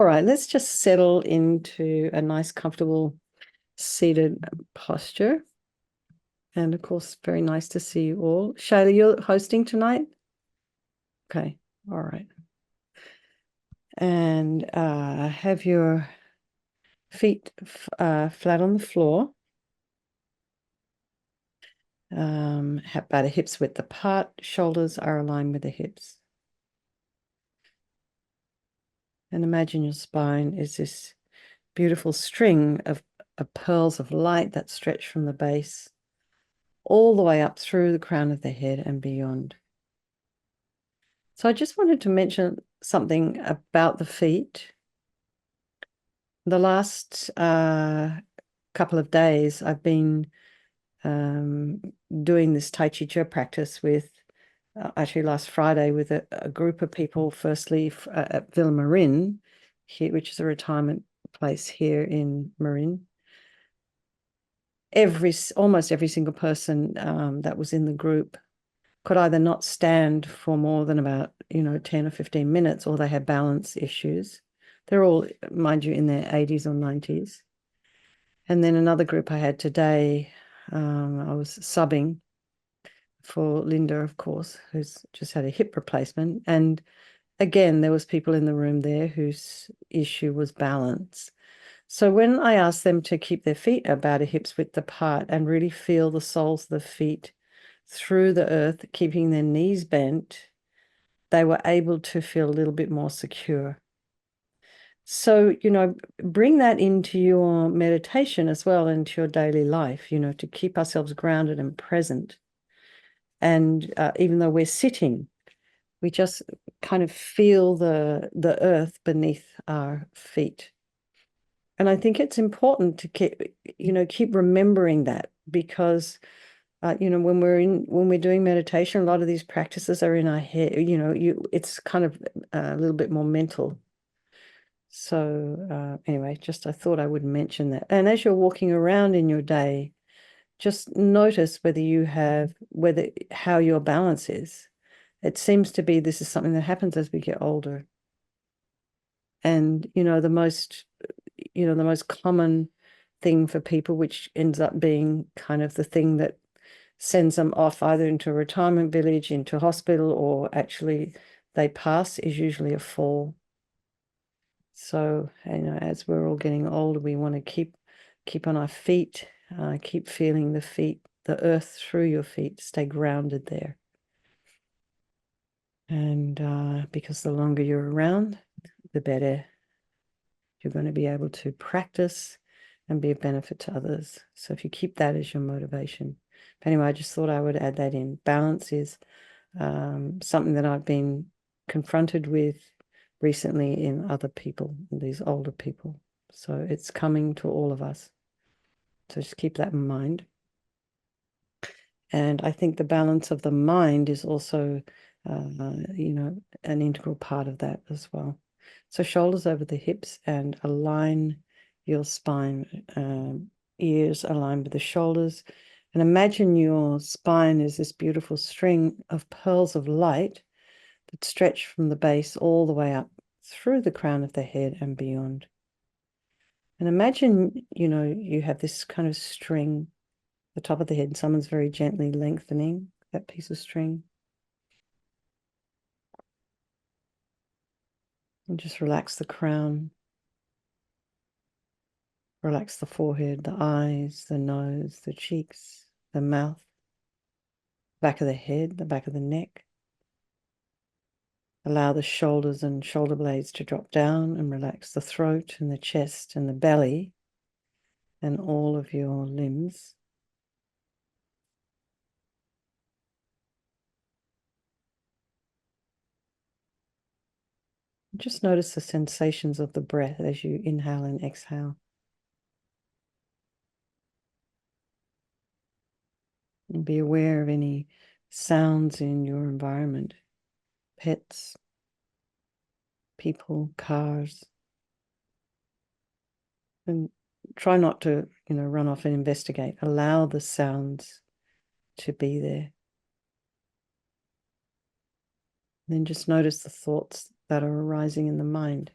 All right, let's just settle into a nice, comfortable seated posture. And of course, very nice to see you all. Shayla, you're hosting tonight? Okay, all right. And have your feet flat on the floor. About a hip's width apart. Shoulders are aligned with the hips. And imagine your spine is this beautiful string of pearls of light that stretch from the base all the way up through the crown of the head and beyond. So I just wanted to mention something about the feet. The last couple of days, I've been doing this Tai Chi Chuan practice with, actually last Friday, with a group of people, firstly at Villa Marin, here, which is a retirement place here in Marin. Almost every single person that was in the group could either not stand for more than about, 10 or 15 minutes, or they had balance issues. They're all, mind you, in their 80s or 90s. And then another group I had today, I was subbing for Linda, of course, who's just had a hip replacement. And again, there was people in the room there whose issue was balance. So when I asked them to keep their feet about a hip's width apart and really feel the soles of the feet through the earth, keeping their knees bent, they were able to feel a little bit more secure. So, bring that into your meditation as well, into your daily life, to keep ourselves grounded and present. And even though we're sitting, we just kind of feel the earth beneath our feet. And I think it's important to keep remembering that, because when we're doing meditation, a lot of these practices are in our head. It's kind of a little bit more mental. So anyway, just I thought I would mention that. And as you're walking around in your day, just notice how your balance is. It seems to be this is something that happens as we get older. And the most common thing for people, which ends up being kind of the thing that sends them off either into a retirement village, into hospital, or actually they pass, is usually a fall. So, as we're all getting older, we want to keep on our feet, keep feeling the earth through your feet, stay grounded there. And because the longer you're around, the better you're going to be able to practice and be a benefit to others. So if you keep that as your motivation. But anyway, I just thought I would add that in. Balance is something that I've been confronted with recently in other people, these older people. So it's coming to all of us. So just keep that in mind. And I think the balance of the mind is also, an integral part of that as well. So shoulders over the hips and align your spine, ears aligned with the shoulders. And imagine your spine is this beautiful string of pearls of light that stretch from the base all the way up through the crown of the head and beyond. And imagine, you have this kind of string, the top of the head, and someone's very gently lengthening that piece of string. And just relax the crown. Relax the forehead, the eyes, the nose, the cheeks, the mouth, back of the head, the back of the neck. Allow the shoulders and shoulder blades to drop down, and relax the throat and the chest and the belly and all of your limbs. Just notice the sensations of the breath as you inhale and exhale. And be aware of any sounds in your environment, pets, people, cars. And try not to, run off and investigate. Allow the sounds to be there. Then just notice the thoughts that are arising in the mind.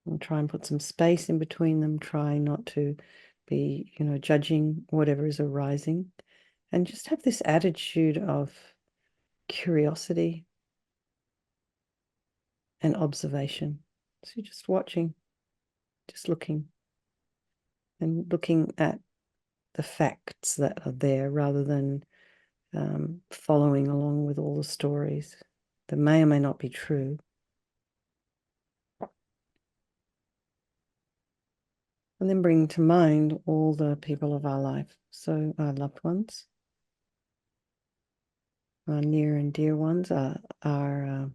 And try and put some space in between them. Try not to be, judging whatever is arising. And just have this attitude of curiosity and observation. So you're just watching, just looking, and looking at the facts that are there rather than following along with all the stories that may or may not be true. And then bring to mind all the people of our life. So our loved ones, our near and dear ones, our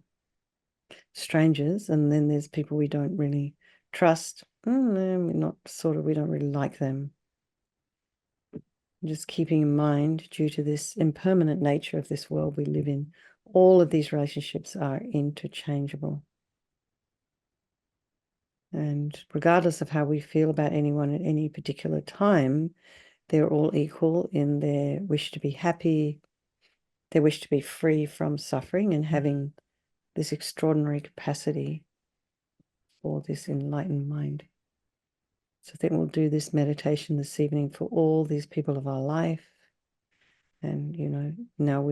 strangers, and then there's people we don't really trust. We don't really like them. Just keeping in mind, due to this impermanent nature of this world we live in, all of these relationships are interchangeable. And regardless of how we feel about anyone at any particular time, they're all equal in their wish to be happy, their wish to be free from suffering, and having this extraordinary capacity for this enlightened mind. So I think we'll do this meditation this evening for all these people of our life. And, now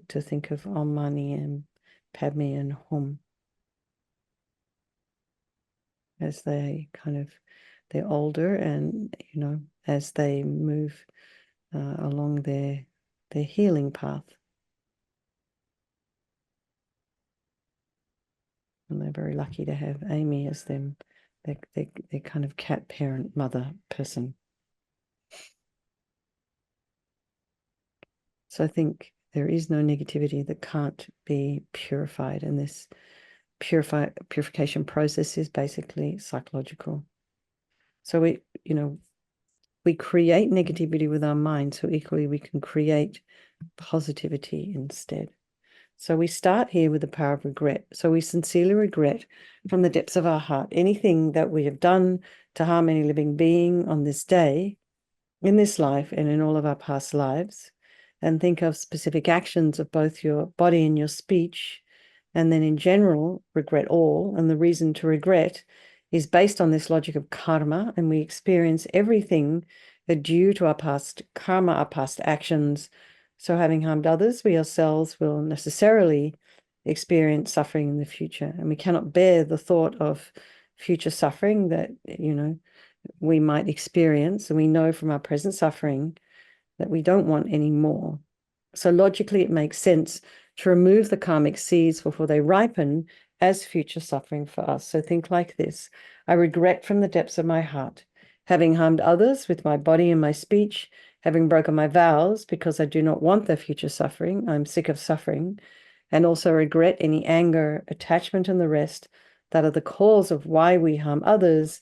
to think of Om Mani and Padme and Hum as they're older, and, as they move along their healing path. And they're very lucky to have Amy as their kind of cat parent mother person. So I think there is no negativity that can't be purified, and this purification process is basically psychological. So we create negativity with our mind, so equally we can create positivity instead. So we start here with the power of regret. So we sincerely regret from the depths of our heart anything that we have done to harm any living being on this day, in this life, and in all of our past lives. And think of specific actions of both your body and your speech. And then in general, regret all. And the reason to regret is based on this logic of karma. And we experience everything due to our past karma, our past actions. So having harmed others, we ourselves will necessarily experience suffering in the future. And we cannot bear the thought of future suffering that, we might experience. And we know from our present suffering that we don't want any more. So logically, it makes sense to remove the karmic seeds before they ripen as future suffering for us. So think like this: I regret from the depths of my heart having harmed others with my body and my speech, having broken my vows because I do not want their future suffering. I'm sick of suffering, and also regret any anger, attachment, and the rest that are the cause of why we harm others.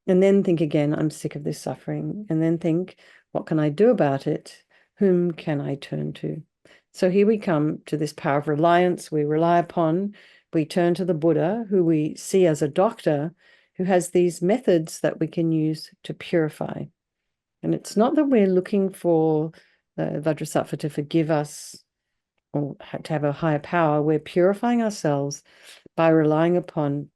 And then think again, I'm sick of this suffering. And then think, what can I do about it? Whom can I turn to? So here we come to this power of reliance. We rely upon, we turn to the Buddha, who we see as a doctor, who has these methods that we can use to purify. And it's not that we're looking for Vajrasattva to forgive us or to have a higher power. We're purifying ourselves by relying upon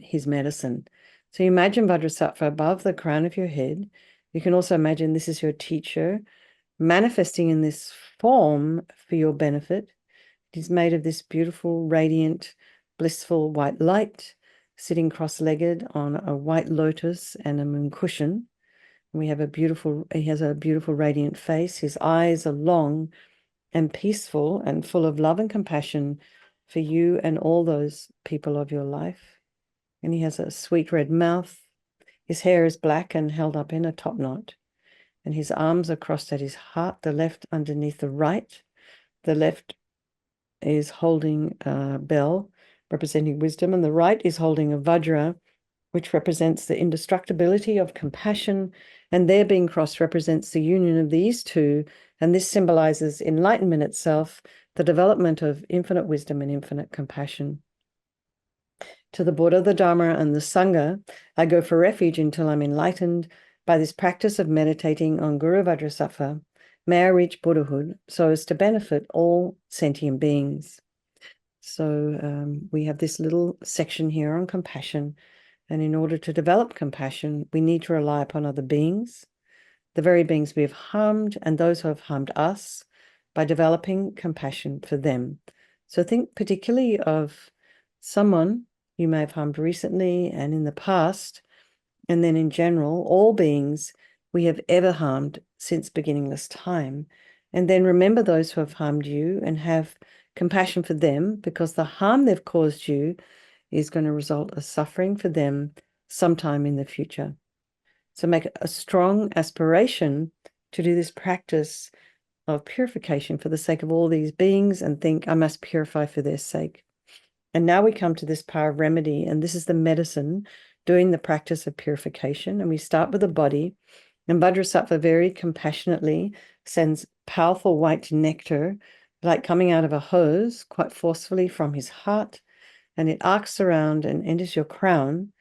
his medicine. So you imagine Vajrasattva above the crown of your head. You can also imagine this is your teacher manifesting in this form for your benefit. It is made of this beautiful, radiant, blissful white light, sitting cross-legged on a white lotus and a moon cushion. He has a beautiful radiant face. His eyes are long and peaceful and full of love and compassion for you and all those people of your life. And he has a sweet red mouth. His hair is black and held up in a top knot. And his arms are crossed at his heart, the left underneath the right. The left is holding a bell, representing wisdom, and the right is holding a vajra, which represents the indestructibility of compassion. And their being crossed represents the union of these two. And this symbolizes enlightenment itself, the development of infinite wisdom and infinite compassion. To the Buddha, the Dharma, and the Sangha, I go for refuge until I'm enlightened by this practice of meditating on Guru Vajrasattva. May I reach Buddhahood so as to benefit all sentient beings. So we have this little section here on compassion. And in order to develop compassion, we need to rely upon other beings, the very beings we have harmed and those who have harmed us, by developing compassion for them. So think particularly of someone you may have harmed recently and in the past, and then in general, all beings we have ever harmed since beginningless time. And then remember those who have harmed you and have compassion for them, because the harm they've caused you is going to result as suffering for them sometime in the future. So make a strong aspiration to do this practice of purification for the sake of all these beings, and think, I must purify for their sake. And now we come to this power of remedy, and this is the medicine doing the practice of purification. And we start with the body, and Vajrasattva very compassionately sends powerful white nectar, like coming out of a hose, quite forcefully from his heart, and it arcs around and enters your crown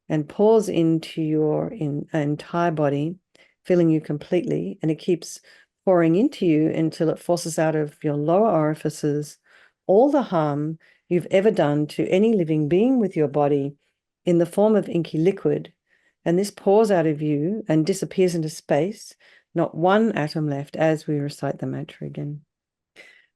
and pours into your entire body, filling you completely, and it keeps pouring into you until it forces out of your lower orifices all the harm you've ever done to any living being with your body in the form of inky liquid. And this pours out of you and disappears into space, not one atom left, as we recite the mantra again.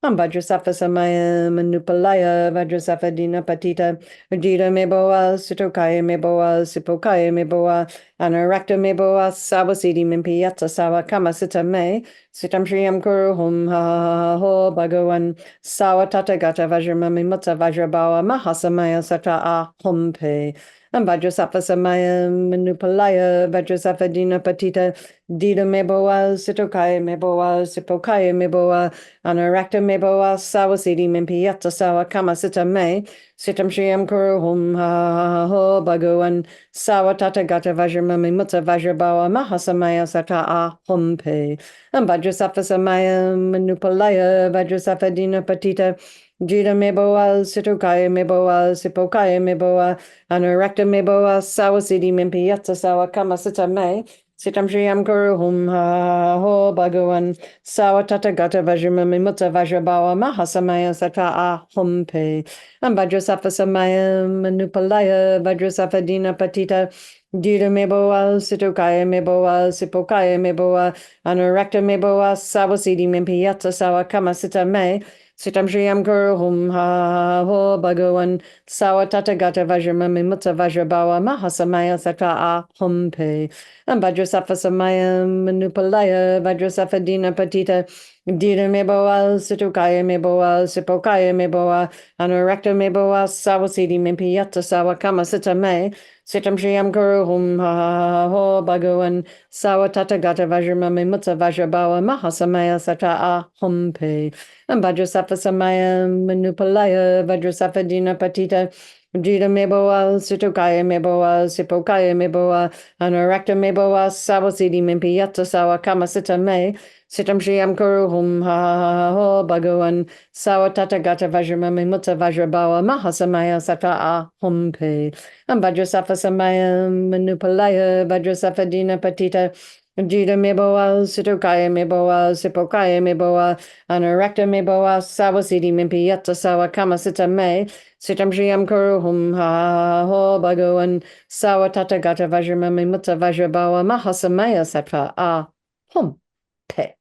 Vajrasattva samaya manupalaya Vajrasattva dina patita Ajita meboa Sitokaya meboa Sipokaya meboa Anarakta meboa Sawasidi mimpiyatsa sawa kama sita me Sitam shriyam kuru hum ha ho bhagavan Sawa tatagata vajramami mutsa vajrabawa Mahasamaya sata ahum pe Vajrasattva samaya manupalaya Vajrasattva dina patita Dida meboa Sitokaya meboa Sipokaya meboa Anarakta meboa Sawasidi mimpiyatsa sawa kama sita me Sitam shriyam kuru hum ha ho bhagavan Sawa tatagata vajramami mutsa vajrabawa Mahasamaya sata ahum pe Vajrasattva samaya manupalaya Vajrasattva dina patita Jida meboa Sitokaya meboa Sipokaya meboa Anarakta meboa Sawasidi mimpiyatsa sawa kama sita me Sitam shriyam kuru hum ha ho bhagavan Sawa tatagata vajramami mutsa vajrabawa Mahasamaya sata ahum pe Vajrasattva samaya manupalaya Vajrasattva dina patita Dida meboa Sitokaya meboa Sipokaya meboa Anarakta meboa Sawasidi mimpiyatsa sawa kama sita me Sitam shriyam kuru hum ha ho bhagavan Sawa tatagata vajramami mutsa vajrabawa Mahasamaya sata ahum pe Vajrasattva samaya manupalaya Vajrasattva dina patita Dida meboa Sitokaya meboa Sipokaya meboa Anarakta meboa Sawasidi mimpiyatsa sawa kama sita me Sitam shriyam kuru hum ha ho bhagavan Sawa tatagata vajramami mutsa vajrabawa Mahasamaya sata ahum pe Vajrasattva samaya manupalaya Vajrasattva dina patita Jida meboa Sitokaya meboa Sipokaya meboa Anarakta meboa Sawasidi mimpiyatsa sawa kama sita me Sitam shriyam kuru hum ha ho bhagavan Sawa tatagata vajramami mutsa vajrabawa Mahasamaya sata ahum pe Vajrasattva samaya manupalaya Vajrasattva dina patita Jida meboa Sitokaya meboa Sipokaya meboa Anarakta meboa Sawasidi mimpiyatsa sawa kama sita me Sitam shriyam kuru hum ha ho bhagavan Sawa tatagata vajramami mutsa vajrabawa Mahasamaya sata ahum pe.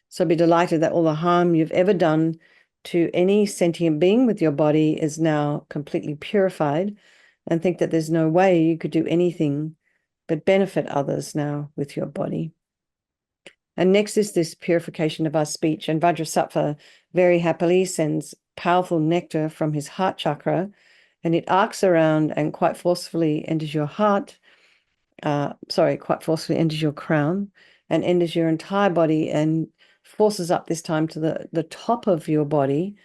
So be delighted that all the harm you've ever done to any sentient being with your body is now completely purified, and think that there's no way you could do anything but benefit others now with your body. And next is this purification of our speech, and Vajrasattva very happily sends powerful nectar from his heart chakra, and it arcs around and quite forcefully enters your heart, quite forcefully enters your crown and enters your entire body and forces up this time to the top of your body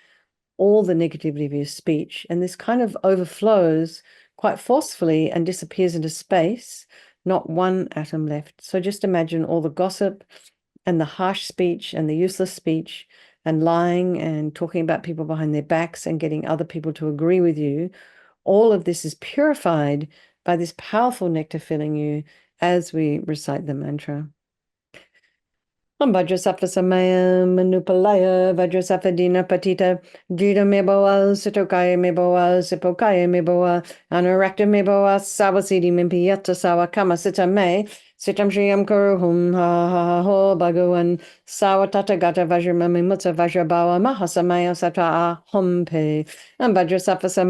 all the negativity of your speech. And this kind of overflows quite forcefully and disappears into space, not one atom left. So just imagine all the gossip and the harsh speech and the useless speech and lying and talking about people behind their backs and getting other people to agree with you. All of this is purified by this powerful nectar filling you as we recite the mantra. Vajrasattva manupalaya Vajrasattva patita Jita meboa Sitokaya meboa Sipokaya meboa Anurakta meboa Sawasidi mimpiyata sawa kama sita me Sitam Shriyam Kuruhum ha ho Bhagavan Sawatata Gata Vajramami Mutta Vajrabawa Mahasamaya Sata Humpe Vajrasattva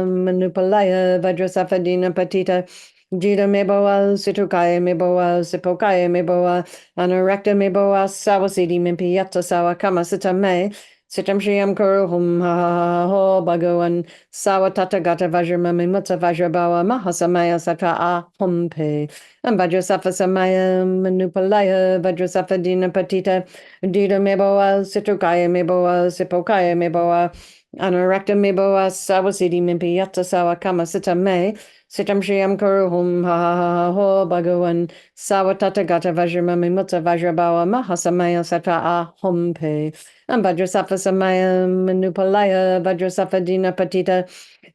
manupalaya Vajrasattva patita Jita meboa Situkaya meboa Sipokaya meboa Anurakta meboa Sawasidi mimpiyata sawa kama sita me Sitam Shriyam Kuruhum ha ho Bhagavan Sawatata Gata Vajramami Mutta Vajrabawa Mahasamaya Sata Humpe Vajrasattva manupalaya Vajrasattva patita Dita meboa Situkaya meboa Sipokaya meboa Anurakta meboa Sawasidi mimpiyata sawa kama sita me Sitam Shriyam Kuruhum ha ho Bhagavan Sawatata Gata Vajramami Mutta Vajrabawa Mahasamaya Sata Humpe Vajrasattva manupalaya Vajrasattva patita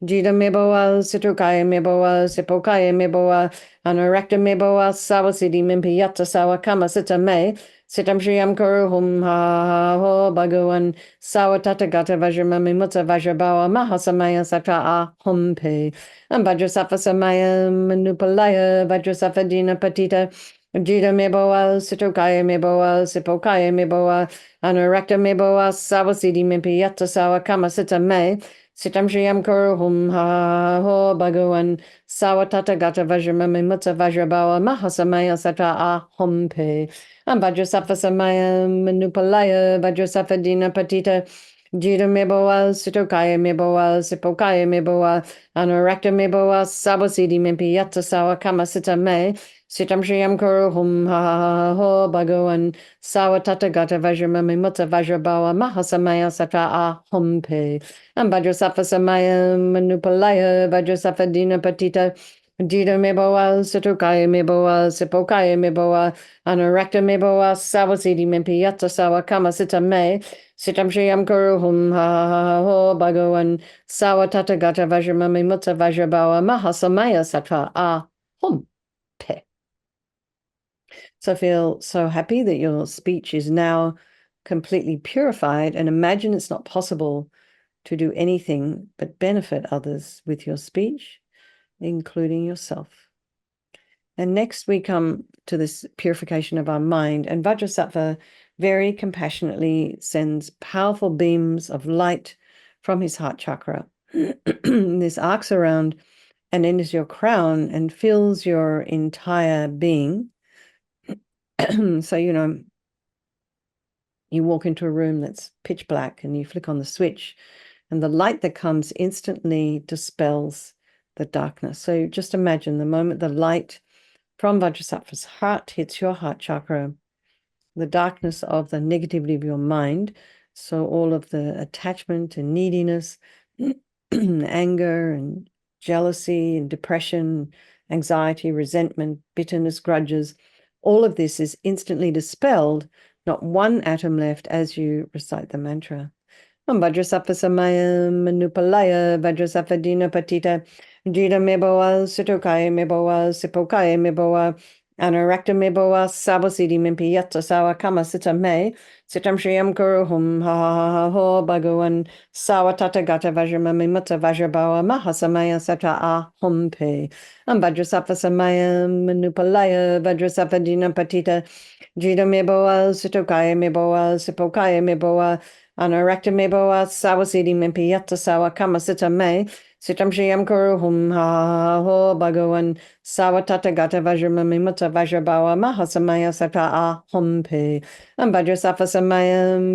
Jita meboa Situkaya meboa Sipokaya meboa Anurakta meboa Sawasidi mimpiyata sawa kama sita me Sitam Shriyam Kuruhum ha ho Bhagavan Sawatata Gata Vajramami Mutta Vajrabawa Mahasamaya Sata Humpe Vajrasattva manupalaya Vajrasattva patita Jita meboa Situkaya meboa Sipokaya meboa Anurakta meboa Sawasidi mimpiyata sawa kama sita me Sitam Shriyam Kuruhum ha ho Bhagavan Sawatata Gata Vajramami Mutta Vajrabawa Mahasamaya Sata Humpe Vajrasattva manupalaya Vajrasattva patita Jita meboa Situkaya meboa Sipokaya meboa Anurakta meboa Sawasidi mimpiyata sawa kama sita me Sitam Shriyam Kuruhum ha ho Bhagavan Sawatata Gata Vajramami Mutta Vajrabawa Mahasamaya Sata Humpe Vajrasattva manupalaya Vajrasattva patita Jita meboa Situkaya meboa Sipokaya meboa Anurakta meboa Sawasidi mimpiyata sawa kama sita me Sitam Shriyam Kuruhum ha ho Bhagavan Sawatata Gata Vajramami Mutta Vajrabawa Mahasamaya Sata Humpe. So feel so happy that your speech is now completely purified, and imagine it's not possible to do anything but benefit others with your speech, including yourself. And next we come to this purification of our mind, and Vajrasattva very compassionately sends powerful beams of light from his heart chakra. This arcs around and enters your crown and fills your entire being. So, you walk into a room that's pitch black and you flick on the switch, and the light that comes instantly dispels the darkness. So just imagine the moment the light from Vajrasattva's heart hits your heart chakra, the darkness of the negativity of your mind, so all of the attachment and neediness, anger and jealousy and depression, anxiety, resentment, bitterness, grudges, all of this is instantly dispelled, not one atom left as you recite the mantra. Vajrasattva manupalaya Vajrasattva patita Jita meboa Situkaya meboa Sipokaya meboa Anurakta meboa Sawasidi mimpiyata sawa kama sita me Sitam Shriyam Kuruhum ha ho Bhagavan Sawatata Gata Vajramami Mutta Vajrabawa Mahasamaya Sata Humpe Vajrasattva manupalaya Vajrasattva patita Jita meboa Situkaya meboa Sipokaya meboa Anurakta meboa Sawasidi mimpiyata sawa kama sita me Sitam Shriyam Kuruhum ha ho Bhagavan Sawatata Gata Vajramami Mutta Vajrabawa Mahasamaya Sata Humpe Vajrasattva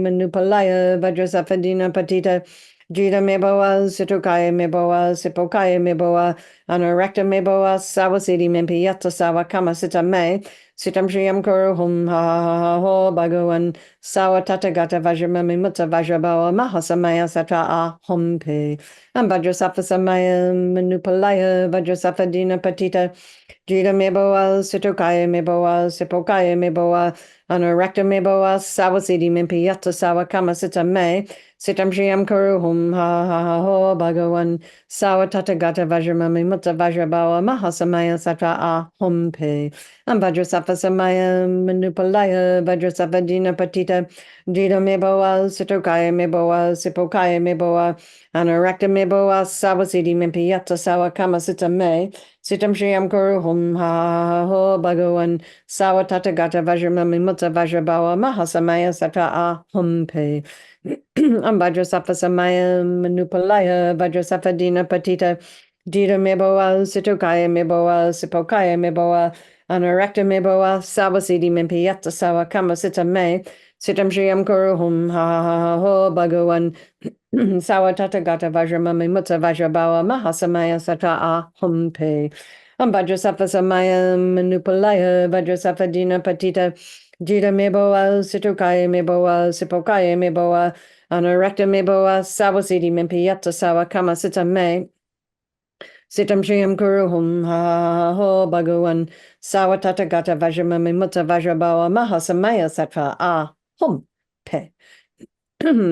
manupalaya Vajrasattva patita Jita meboa Situkaya meboa Sipokaya meboa Anurakta meboa Sawasidi mimpiyata sawa kama sita me Sitam Shriyam Kuruhum ha ho Bhagavan Sawatata Gata Vajramami Mutta Vajrabawa Mahasamaya Sata Humpe Vajrasattva manupalaya Vajrasattva patita Jita me boa, Sitokaya me boa, Sipokaya me boa, Anorekta me boa, Sawasidi mimpi yatta sawa kama sita me, Sitam Shiam Kuruhum ha ha ha ho Bhagawan, Sawa Tata Gata Vajramami Mutta Vajrabawa Mahasamaya Satra Ahum Pe, and Vajrasafa Samaya Manupalaya, Vajrasafa Dina Patita, Jita me boa, Sitokaya me boa, Sipokaya me boa, Anorekta me boa, Sawasidi mimpi yatta sawa kama sita me, Sitam Shriam Kuruhum ha ho Bhagawan Sawa Tata Gata Vajramami Mutta Vajrabawa Mahasamaya Satra Ahum Pe. Vajrasafa Samaya Manupalaya Vajrasafa Dina Patita Dita Meboa Situkaya Meboa Sipokaya Meboa Anorekta Meboa Sawasidi Mimpiyata Sawa Kama Sita Me Sitam Shriam Kuruhum ha ho Bhagawan Sawa Tata Gata Vajramami Mutta Vajrabawa Mahasamaya Satra Ahum Pe. Vajrasafa Samaya Manupalaya Vajrasafa Dina Patita Jita Meboa Situkaya Meboa Sipokaya Meboa Anorekta Meboa Sawasidi Mimpiyata Sawa Kama Sita Me Sitam Shriam Kuruhum ha ho Bhagawan Sawa Tata Gata Vajramami Mutta Vajrabawa Mahasamaya Satra Ahum Pe.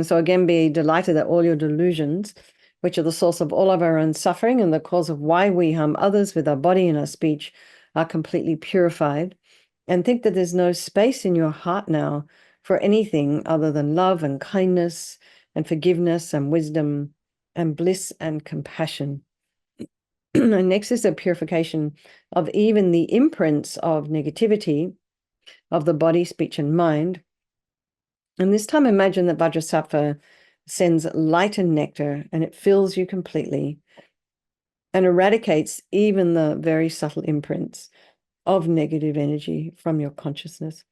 So again, be delighted that all your delusions, which are the source of all of our own suffering and the cause of why we harm others with our body and our speech, are completely purified. And think that there's no space in your heart now for anything other than love and kindness and forgiveness and wisdom and bliss and compassion. And next is the purification of even the imprints of negativity of the body, speech, and mind. And this time, imagine that Vajrasattva sends light and nectar, and it fills you completely and eradicates even the very subtle imprints of negative energy from your consciousness.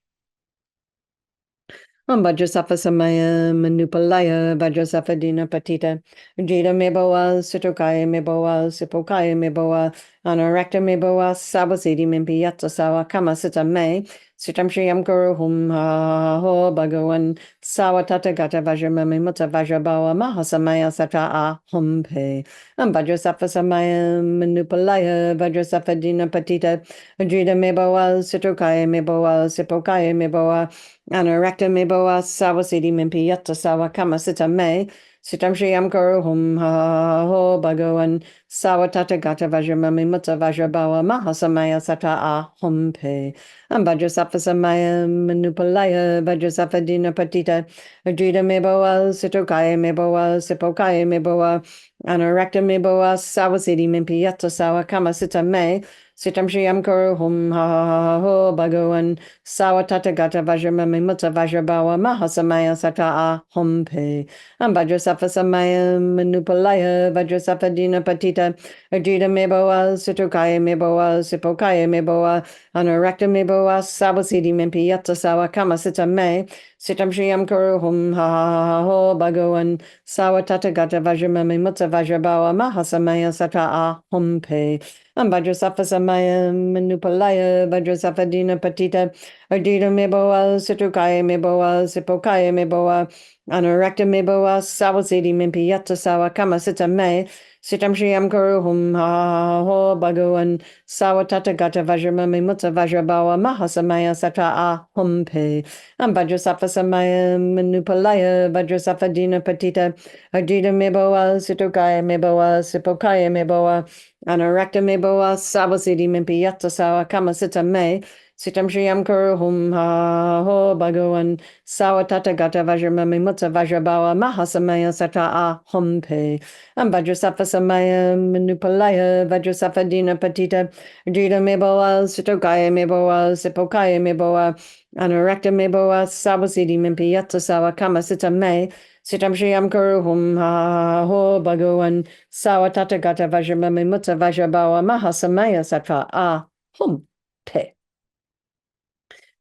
Vajrasattva Samaya Manupalaya Vajrasattva Dina Patita Jita Meboa Sitokaya Meboa Sipokaya Meboa Anorekta Meboa Sawasidi Mimpiyata Sawa Kama Sita Me Sitam Shriam Kuruhum ha ho Bhagawan Sawa Tata Gata Vajramami Mutta Vajrabawa Mahasamaya Satra Ahum Pe. Vajrasattva Samaya Manupalaya Vajrasattva Dina Patita Jita Meboa Sitokaya Meboa Sipokaya Meboa Anorekta Meboa Sawasidi Mimpiyata Sawa Kama Sita Me Sitam Shriam Kuruhum ha ho Bhagawan Sawa Tata Gata Vajramami Mutta Vajrabawa Mahasamaya Satra Ahum Pe. Vajrasattva Samaya Manupalaya Vajrasattva Dina Patita Ajita Meboa Sitokaya Meboa Sipokaya Meboa Anorekta Meboa Sawasidi Mimpiyata Sawa Kama Sita Me Sitam Shriam Kuruhum ha ho Bhagawan Sawa Tata Gata Vajramami Mutta Vajrabawa Mahasamaya Satra Ahum Pe. Vajrasattva Samaya Manupalaya Vajrasattva Dina Patita Ajita Meboa Sitokaya Meboa Sipokaya Meboa Anorekta Meboa Sawasidi Mimpiyata Sawa Kama Sita Me Sitam Shriam Kuruhum ha ho Bhagawan Sawa Tata Gata Vajramami Mutta Vajrabawa Mahasamaya Satra Ahum Pe. Vajrasattva Samaya Manupalaya Vajrasattva Dina Patita Ajita Meboa Situkaya Meboa Sipokaya Meboa Anorekta Meboa Sawasidi Mimpiyata Sawa Kama Sita Me Sitam Shriam Kuruhum ha ho Bhagawan Sawa Tata Gata Vajramami Mutta Vajrabawa Mahasamaya Satra Ahum Pe. Vajrasattva Samaya Manupalaya Vajrasattva Dina Patita Ajita Meboa Situkaya Meboa Sipokaya Meboa Anorekta Meboa Sawasidi Mimpiyata Sawa Kama Sita Me Sitam Shriam Kuruhum ha ho Bhagawan Sawa Tata Gata Vajramami Mutta Vajrabawa Mahasamaya Satra Ahum Pe. Vajrasattva Samaya Manupalaya Vajrasattva Dina Patita Jita Meboa Sitokaya Meboa Sipokaya Meboa Anorekta Meboa Sawasidi Mimpiyata Sawa Kama Sita Me Sitam Shriam Kuruhum ha ho Bhagawan Sawa Tata Gata Vajramami Mutta Vajrabawa Mahasamaya Satra Ahum Pe.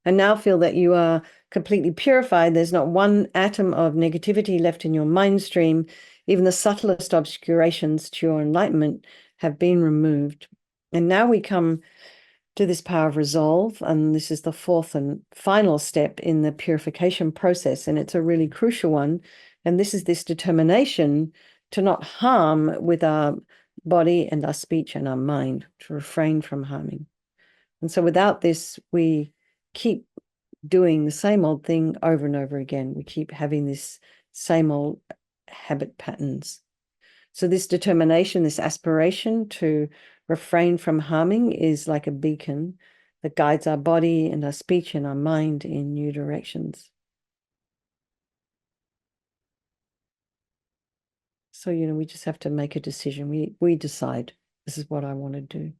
And now feel that you are completely purified. There's not one atom of negativity left in your mind stream. Even the subtlest obscurations to your enlightenment have been removed. And now we come to this power of resolve. And this is the fourth and final step in the purification process. And it's a really crucial one. And this is this determination to not harm with our body and our speech and our mind, to refrain from harming. And so without this, we keep doing the same old thing over and over again. We keep having this same old habit patterns. So this determination, this aspiration to refrain from harming is like a beacon that guides our body and our speech and our mind in new directions. So, we just have to make a decision. We decide, this is what I want to do.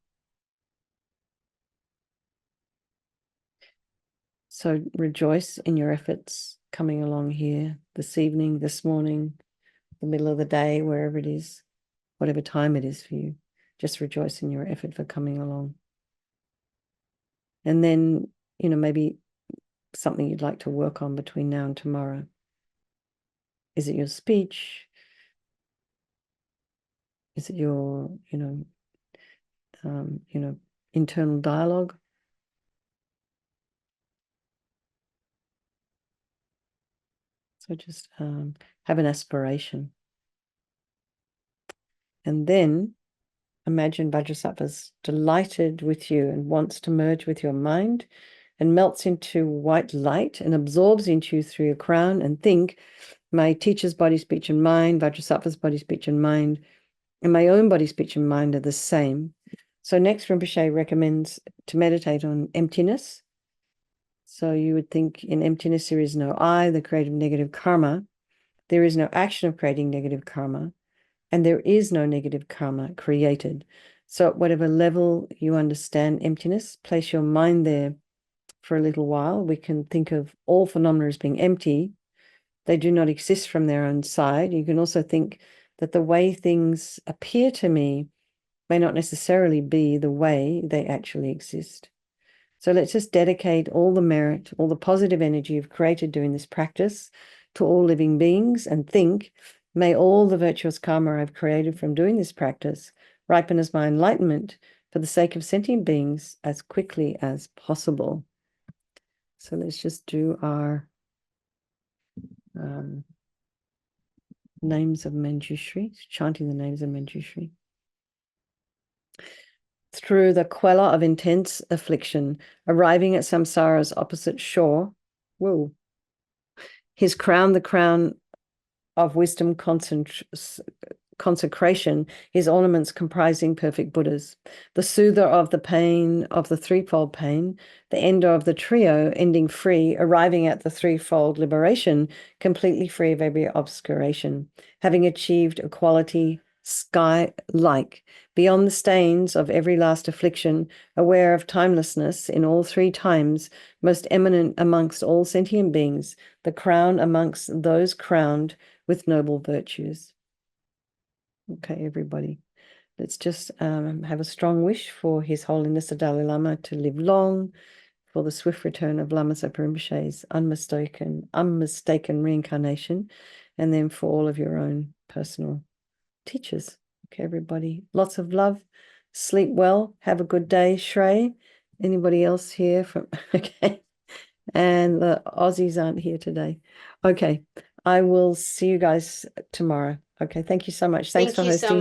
So rejoice in your efforts coming along here this evening, this morning, the middle of the day, wherever it is, whatever time it is for you. Just rejoice in your effort for coming along. And then, maybe something you'd like to work on between now and tomorrow. Is it your speech? Is it your, internal dialogue? So just have an aspiration. And then imagine Vajrasattva's delighted with you and wants to merge with your mind and melts into white light and absorbs into you through your crown, and think, my teacher's body, speech, and mind, Vajrasattva's body, speech, and mind, and my own body, speech, and mind are the same. So next, Rinpoche recommends to meditate on emptiness. So you would think in emptiness, there is no I, the creative negative karma. There is no action of creating negative karma, and there is no negative karma created. So at whatever level you understand emptiness, place your mind there for a little while. We can think of all phenomena as being empty. They do not exist from their own side. You can also think that the way things appear to me may not necessarily be the way they actually exist. So let's just dedicate all the merit, all the positive energy you've created doing this practice to all living beings, and think, may all the virtuous karma I've created from doing this practice ripen as my enlightenment for the sake of sentient beings as quickly as possible. So let's just do our names of Manjushri, chanting the names of Manjushri. Through the queller of intense affliction, arriving at samsara's opposite shore, whoa, his crown, the crown of wisdom consecration, his ornaments comprising perfect Buddhas, the soother of the pain of the threefold pain, the ender of the trio, ending free, arriving at the threefold liberation, completely free of every obscuration, having achieved equality sky-like, beyond the stains of every last affliction, aware of timelessness in all three times, most eminent amongst all sentient beings, the crown amongst those crowned with noble virtues. Okay, everybody, let's just have a strong wish for His Holiness the Dalai Lama to live long, for the swift return of Lama Zopa Rinpoche's unmistaken reincarnation, and then for all of your own personal teachers. Okay, everybody, lots of love. Sleep well. Have a good day, Shrey. Anybody else here from? Okay, and the Aussies aren't here today. Okay, I will see you guys tomorrow. Okay, thank you so much. Thanks for hosting.